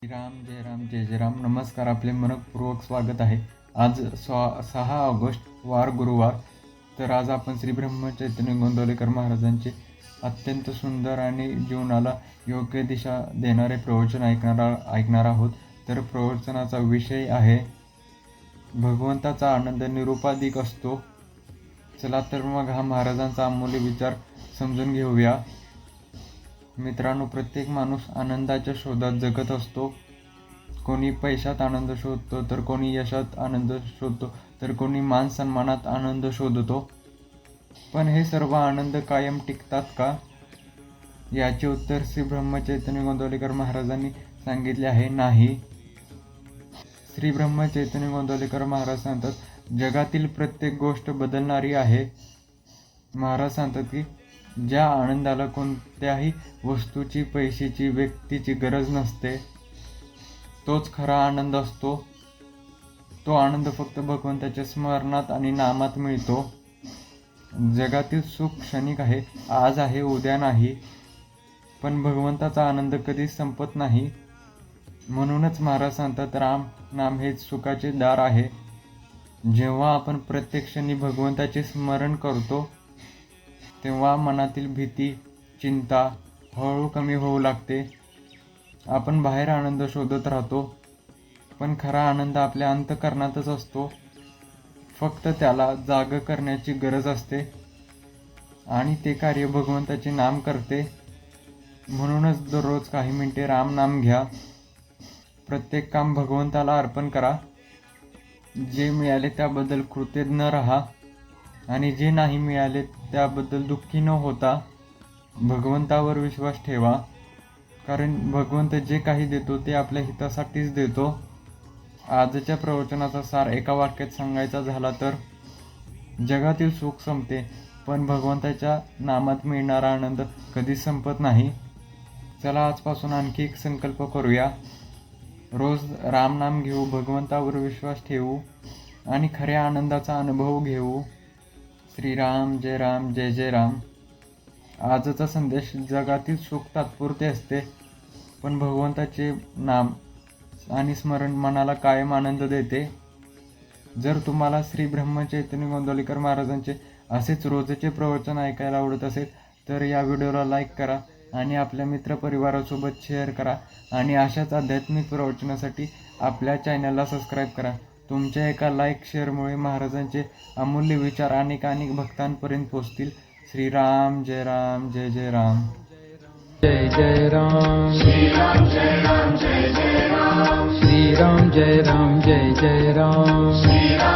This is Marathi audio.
श्रीराम जय राम जय जय राम. नमस्कार, आपले मनपूर्वक स्वागत आहे. आज 6 ऑगस्ट वार गुरुवार. तर आज आपण श्री ब्रह्म चैतन्य गोंदवलेकर महाराजांचे अत्यंत सुंदर आणि जीवनाला योग्य दिशा देणारे प्रवचन ऐकणार आहोत. तर प्रवचनाचा विषय आहे भगवंताचा आनंद निरुपाधिक असतो. चला तर मग हा महाराजांचा अमूल्य विचार समजून घेऊया. मित्रांनो, प्रत्येक माणूस आनंदाच्या शोधात जगत असतो. कोणी पैशात आनंद शोधतो, तर कोणी यशात आनंद शोधतो, तर कोणी मान सन्मानात आनंद शोधतो. पण हे सर्व आनंद कायम टिकतात का? याचे उत्तर श्री ब्रह्मचैतन्य गोंदवलेकर महाराजांनी सांगितले आहे, नाही. श्री ब्रह्मचैतन्य गोंदवलेकर महाराज सांगतात, जगातील प्रत्येक गोष्ट बदलणारी आहे. महाराज सांगतात की ज्या आनंदाला कोणत्याही वस्तूची, पैशाची, व्यक्तीची गरज नसते, तोच खरा आनंद असतो. तो आनंद फक्त भगवंताच्या स्मरणात आणि नामात मिळतो. जगातील सुख क्षणिक आहे, आज आहे, उद्या नाही. पण भगवंताचा आनंद कधीच संपत नाही. म्हणूनच महाराज सांगतात, राम नाम हेच सुखाचे दार आहे. जेव्हा आपण प्रत्येक क्षणी भगवंताचे स्मरण करतो, तेव्हा मनातील भीती, चिंता हळूहळू कमी होऊ लागते. आपण बाहेर आनंद शोधत राहतो, पण खरा आनंद आपल्या अंतःकरणातच असतो. फक्त त्याला जाग करण्याची गरज असते आणि ते कार्य भगवंताचे नाम करते. म्हणूनच दररोज काही मिनिटे राम नाम घ्या. प्रत्येक काम भगवंताला अर्पण करा. जे मिळाले त्याबद्दल कृतज्ञ राहा आणि जे नाही मिळाले त्याबद्दल दुःखी न होता भगवंतावर विश्वास ठेवा. कारण भगवंत जे काही देतो ते आपल्या हितासाठीच देतो. आजच्या प्रवचनाचा सार एका वाक्यात सांगायचा झाला तर, जगातील सुख संपते, पण भगवंताच्या नामात मिळणारा आनंद कधीच संपत नाही. चला आजपासून आणखी एक संकल्प करूया. रोज रामनाम घेऊ, भगवंतावर विश्वास ठेवू आणि खऱ्या आनंदाचा अनुभव घेऊ. श्रीराम जय राम जय जय राम. आजचा संदेश, जगातील सुख तात्पुरते असते, पण भगवंताचे नाम आणि स्मरण मनाला कायम आनंद देते. जर तुम्हाला श्री ब्रह्मचैतन्य गोंदवलेकर महाराजांचे असेच रोजचे प्रवचन ऐकायला आवडत असेल तर या व्हिडिओला लाईक करा आणि आपल्या मित्रपरिवारासोबत शेअर करा आणि अशाच आध्यात्मिक प्रवचनासाठी आपल्या चॅनलला सबस्क्राईब करा. तुमच्या एका लाईक शेअरमुळे महाराजांचे अमूल्य विचार अनेक भक्तांपर्यंत पोहोचतील. श्रीराम जय राम जय जय राम. जय जय राम. श्रीराम जय राम जय जय राम. श्रीराम जय राम जय जय राम. श्रीराम